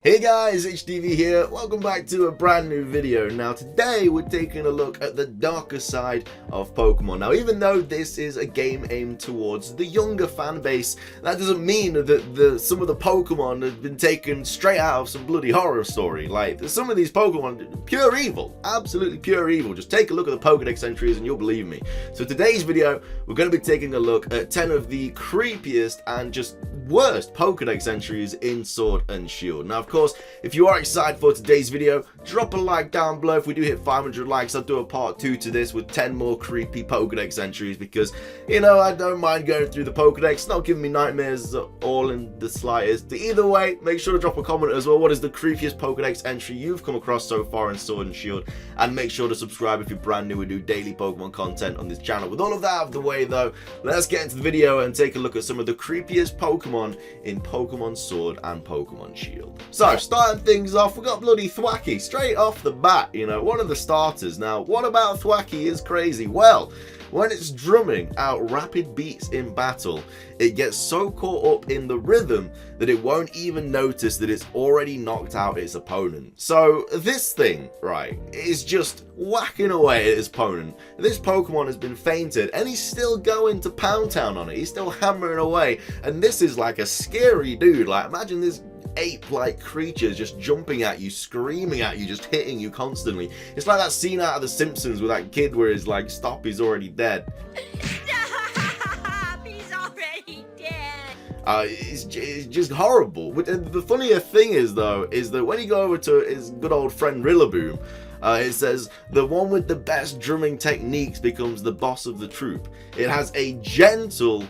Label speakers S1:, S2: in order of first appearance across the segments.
S1: Hey guys, HDvee here. Welcome back to a brand new video. Now today we're taking a look at the darker side of Pokemon. Now even though this is a game aimed towards the younger fan base, that doesn't mean that some of the Pokemon have been taken straight out of some bloody horror story. Like some of these Pokemon, pure evil, absolutely pure evil. Just take a look at the Pokedex entries and you'll believe me. So today's video, we're going to be taking a look at 10 of the creepiest and just worst Pokedex entries in Sword and Shield. Now of course, if you are excited for today's video, drop a like down below. If we do hit 500 likes, I'll do a part 2 to this with 10 more creepy Pokedex entries because, you know, I don't mind going through the Pokedex. It's not giving me nightmares all in the slightest. Either way, make sure to drop a comment as well. What is the creepiest Pokedex entry you've come across so far in Sword and Shield? And make sure to subscribe if you're brand new. We do daily Pokemon content on this channel. With all of that out of the way though, let's get into the video and take a look at some of the creepiest Pokemon in Pokemon Sword and Pokemon Shield. So, starting things off, we got bloody Thwackey straight off the bat, you know, one of the starters. Now, what about Thwackey is crazy? Well, when it's drumming out rapid beats in battle, it gets so caught up in the rhythm that it won't even notice that it's already knocked out its opponent. So this thing, right, is just whacking away at his opponent. This Pokemon has been fainted and he's still going to Pound Town on it. He's still hammering away, and this is like a scary dude. Like, imagine this ape-like creatures just jumping at you, screaming at you, just hitting you constantly. It's like that scene out of The Simpsons with that kid where he's like, stop, he's already dead.
S2: Stop, he's already dead.
S1: It's just horrible. But the funnier thing is though, is that when you go over to his good old friend Rillaboom, it says, the one with the best drumming techniques becomes the boss of the troop. It has a gentle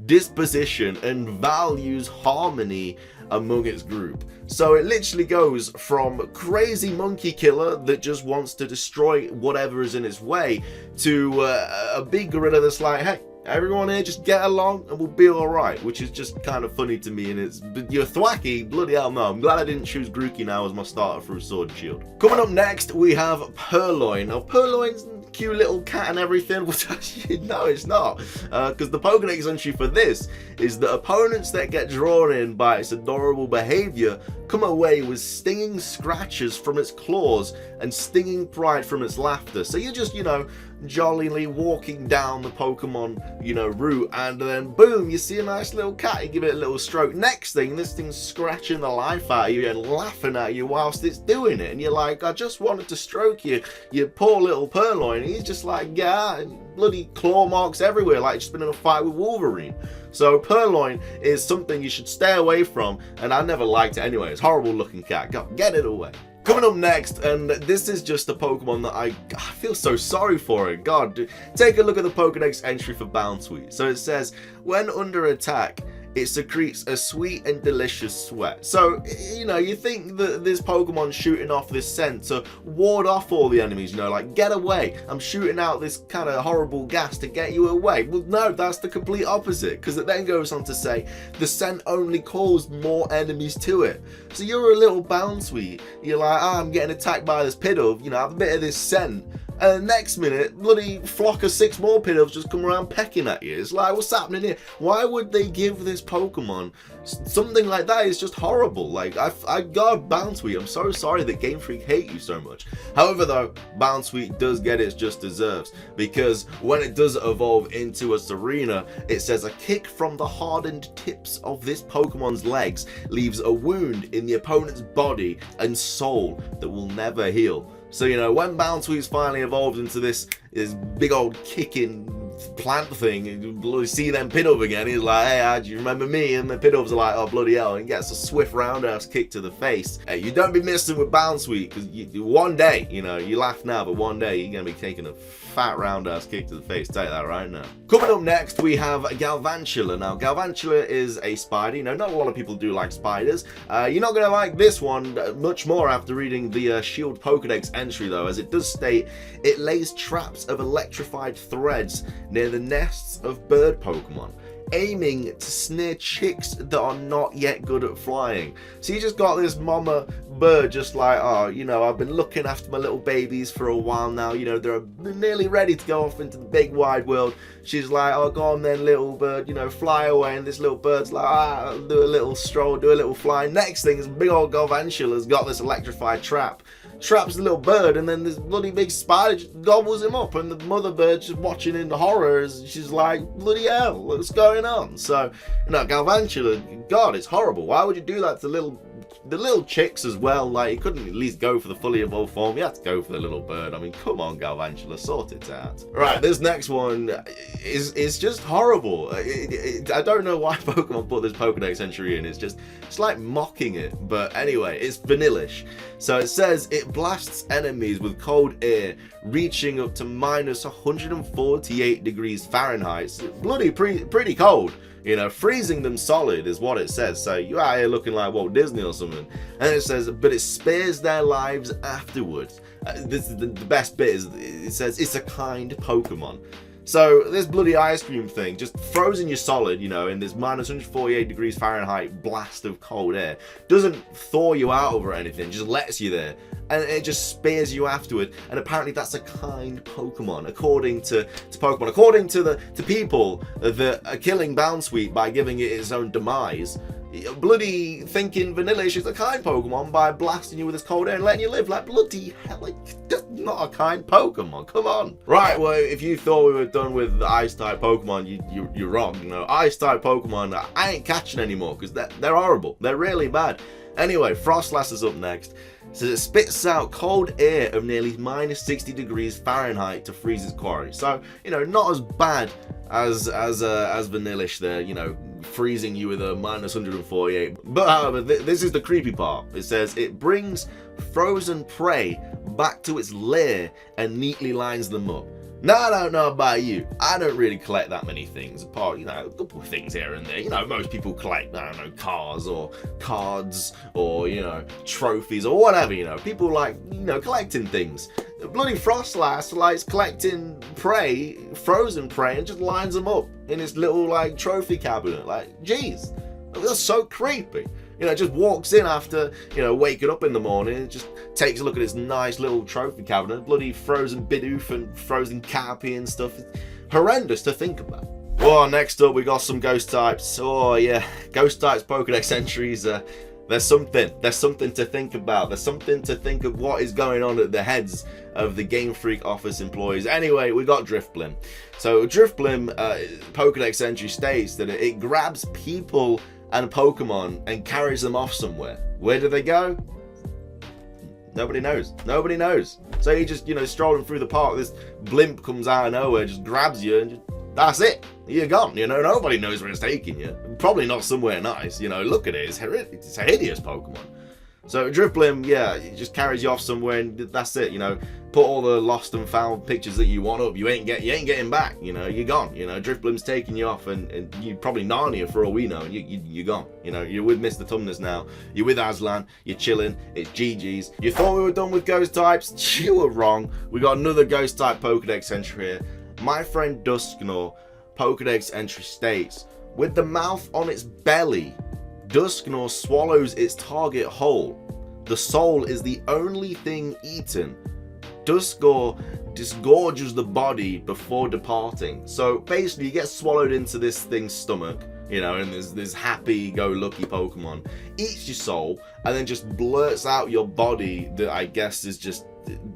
S1: disposition and values harmony among its group. So it literally goes from crazy monkey killer that just wants to destroy whatever is in its way to a big gorilla that's like, hey, everyone here just get along and we'll be alright, which is just kind of funny to me. And it's, you're Thwackey, bloody hell no. I'm glad I didn't choose Grookey now as my starter through Sword and Shield. Coming up next, we have Purloin. Now Purloin's cute little cat and everything, which actually, no, it's not, because the Pokedex entry for this is that opponents that get drawn in by its adorable behavior come away with stinging scratches from its claws and stinging pride from its laughter. So you're just, you know, jollily walking down the Pokemon, you know, route, and then boom, you see a nice little cat, you give it a little stroke. Next thing, this thing's scratching the life out of you and laughing at you whilst it's doing it, and you're like, I just wanted to stroke you, you poor little Purloin. And he's just like, yeah, bloody claw marks everywhere, like just been in a fight with Wolverine. So Purloin is something you should stay away from, and I never liked it anyway. It's a horrible looking cat. God, get it away. Coming up next, and this is just a Pokemon that I feel so sorry for it. God, take a look at the Pokedex entry for Bounsweet. So it says, when under attack, it secretes a sweet and delicious sweat. So, you know, you think that this Pokemon's shooting off this scent to ward off all the enemies, you know, like, get away. I'm shooting out this kind of horrible gas to get you away. Well, no, that's the complete opposite, because it then goes on to say, the scent only calls more enemies to it. So you're a little Bounsweet. You're like, oh, I'm getting attacked by this Pidove, you know, have a bit of this scent. And the next minute, bloody flock of 6 more Pidoves just come around pecking at you. It's like, what's happening here? Why would they give this Pokemon something like that? Is just horrible. Like, I got Bounsweet. I'm so sorry that Game Freak hate you so much. However, though, Bounsweet does get its just deserves, because when it does evolve into a Serena, it says a kick from the hardened tips of this Pokemon's legs leaves a wound in the opponent's body and soul that will never heal. So, you know, when Bounsweet's finally evolved into this big old kicking plant thing, you see them Pidove again, he's like, hey, do you remember me? And the Pidoves are like, oh, bloody hell, and gets a swift roundhouse kick to the face. Hey, you don't be messing with Bounsweet, because one day, you know, you laugh now, but one day you're going to be taking a fat roundhouse kick to the face. Tell you that right now. Coming up next, we have Galvantula. Now, Galvantula is a spider. You know, not a lot of people do like spiders. You're not going to like this one much more after reading the Shield Pokedex entry, though, as it does state, it lays traps of electrified threads near the nests of bird Pokemon. aiming to snare chicks that are not yet good at flying. So you just got this mama bird just like, oh, you know, I've been looking after my little babies for a while now, you know, they're nearly ready to go off into the big wide world. She's like, oh, go on then, little bird, you know, fly away. And this little bird's like, do a little stroll, do a little fly. Next thing is big old Garvantula's got this electrified trap. Traps the little bird, and then this bloody big spider just gobbles him up, and the mother bird's just watching in the horrors. She's like, bloody hell, what's going on? So, you know, Galvantula, God, it's horrible. Why would you do that to the little chicks as well? Like, you couldn't at least go for the fully evolved form. You had to go for the little bird. I mean, come on, Galvantula, sort it out. Right, this next one is just horrible. I don't know why Pokemon put this Pokedex entry in. It's like mocking it. But anyway, it's vanillish. So it says it blasts enemies with cold air reaching up to minus 148 degrees Fahrenheit. It's bloody pretty cold. You know, freezing them solid is what it says. So you're out here looking like Walt Disney or something. And it says, but it spares their lives afterwards. This is the best bit, is it says it's a kind Pokemon. So this bloody ice cream thing just frozen you solid, you know, in this minus 148 degrees Fahrenheit blast of cold air. Doesn't thaw you out or anything, just lets you there. And it just spares you afterward. And apparently that's a kind Pokemon, according to Pokemon. According to people that are killing Bounsweet by giving it its own demise. Bloody thinking Vanillish is a kind Pokemon by blasting you with this cold air and letting you live. Like, bloody hell, it's just not a kind Pokemon. Come on. Right, well, if you thought we were done with the Ice-type Pokemon, you're wrong. You know, Ice-type Pokemon, I ain't catching anymore because they're horrible. They're really bad. Anyway, Frostlass is up next. So it spits out cold air of nearly minus 60 degrees Fahrenheit to freeze its quarry. So, you know, not as bad as Vanillish there, you know, freezing you with a minus 148. But however, this is the creepy part. It says it brings frozen prey back to its lair and neatly lines them up. Now, I don't know about you. I don't really collect that many things, apart, you know, a couple of things here and there. You know, most people collect, I don't know, cars or cards or, you know, trophies or whatever, you know. People like, you know, collecting things. The bloody Frostlass likes collecting prey, frozen prey, and just lines them up in his little, like, trophy cabinet. Like, jeez, that's so creepy. You know, just walks in after, you know, waking up in the morning and just takes a look at his nice little trophy cabinet. Bloody frozen Bidoof and frozen Caterpie and stuff. It's horrendous to think about. Well, next up we got some ghost types. Oh yeah, ghost types Pokedex entries. There's something to think about. There's something to think of what is going on at the heads of the Game Freak office employees. Anyway, we got Drifblim. So Drifblim, Pokedex entry states that it grabs people and Pokemon and carries them off somewhere. Where do they go? Nobody knows. Nobody knows. So you just, you know, strolling through the park, this blimp comes out of nowhere, just grabs you, and that's it. You're gone. You know, nobody knows where it's taking you. Probably not somewhere nice. You know, look at it. It's a hideous Pokemon. So Drifblim, yeah, it just carries you off somewhere, and that's it. You know, put all the lost and found pictures that you want up. You ain't getting back. You know, you're gone. You know, Drifblim's taking you off, and you probably Narnia for all we know, and you're gone. You know, you're with Mr. Tumnus now. You're with Aslan. You're chilling. It's GG's. You thought we were done with ghost types? You were wrong. We got another ghost type Pokedex entry here. My friend Dusknoir, Pokedex entry states, with the mouth on its belly, Dusknoir swallows its target whole. The soul is the only thing eaten. Dusknoir disgorges the body before departing. So basically you get swallowed into this thing's stomach, you know, and there's this happy-go-lucky Pokemon, eats your soul, and then just blurts out your body that I guess is just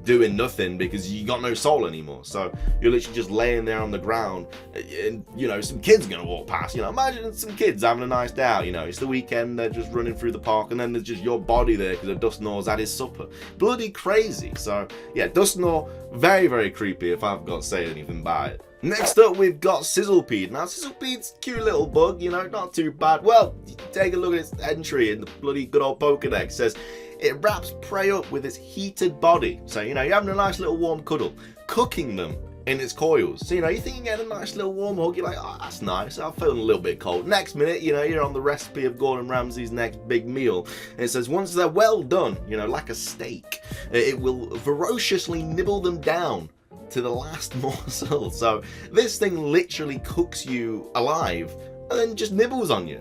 S1: doing nothing because you got no soul anymore. So you're literally just laying there on the ground, and you know, some kid's gonna walk past. You know, imagine some kids having a nice day out. You know, it's the weekend, they're just running through the park, and then there's just your body there because Dusknoir's had his supper. Bloody crazy. So yeah, Dusknoir, very, very creepy if I've got to say anything about it. Next up, we've got Sizzlepeed. Now, Sizzlepeed's a cute little bug, you know, not too bad. Well, take a look at its entry in the bloody good old Pokedex. It says, it wraps prey up with its heated body. So, you know, you're having a nice little warm cuddle, cooking them in its coils. So, you know, you think you get a nice little warm hug, you're like, oh, that's nice, I'm feeling a little bit cold. Next minute, you know, you're on the recipe of Gordon Ramsay's next big meal. And it says, once they're well done, you know, like a steak, it will ferociously nibble them down to the last morsel. So this thing literally cooks you alive and then just nibbles on you.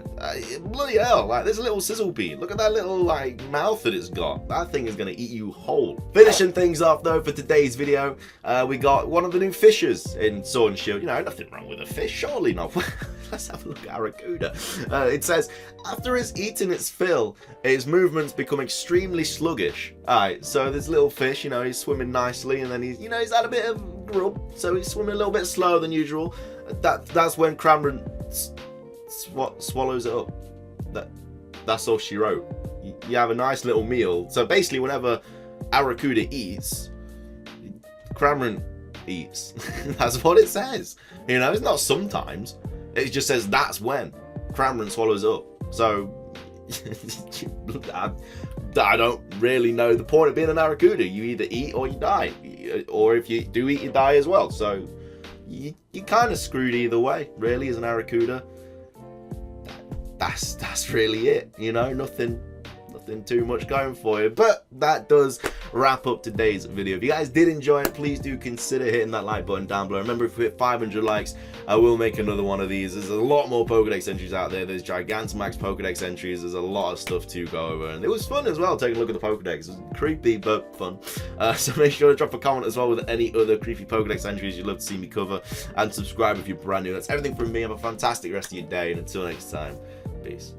S1: Bloody hell, like this little sizzle bee. Look at that little like mouth that it's got. That thing is gonna eat you whole. Finishing things off though for today's video, we got one of the new fishes in Sword and Shield. You know, nothing wrong with a fish, surely not. Let's have a look at Arrokuda. It says, after it's eaten its fill, its movements become extremely sluggish. Alright, so this little fish, you know, he's swimming nicely, and then he's had a bit of grub, so he's swimming a little bit slower than usual. That's when Cramorant swallows it up. That's all she wrote. You have a nice little meal. So basically, whenever Arrokuda eats, Cramorant eats. That's what it says. You know, it's not sometimes. It just says that's when Cramorant swallows it up. So I don't really know the point of being an Arrokuda. You either eat or you die, or if you do eat, you die as well. So you kind of screwed either way, really, as an Arrokuda. That's really it. You know, nothing too much going for you. But that does wrap up today's video. If you guys did enjoy it, please do consider hitting that like button down below. Remember, if we hit 500 likes, I will make another one of these. There's a lot more Pokedex entries out there. There's Gigantamax Pokedex entries. There's a lot of stuff to go over, and it was fun as well taking a look at the Pokedex. It was creepy but fun. So make sure to drop a comment as well with any other creepy Pokedex entries you'd love to see me cover, and subscribe if you're brand new. That's everything from me. Have a fantastic rest of your day, and until next time, peace.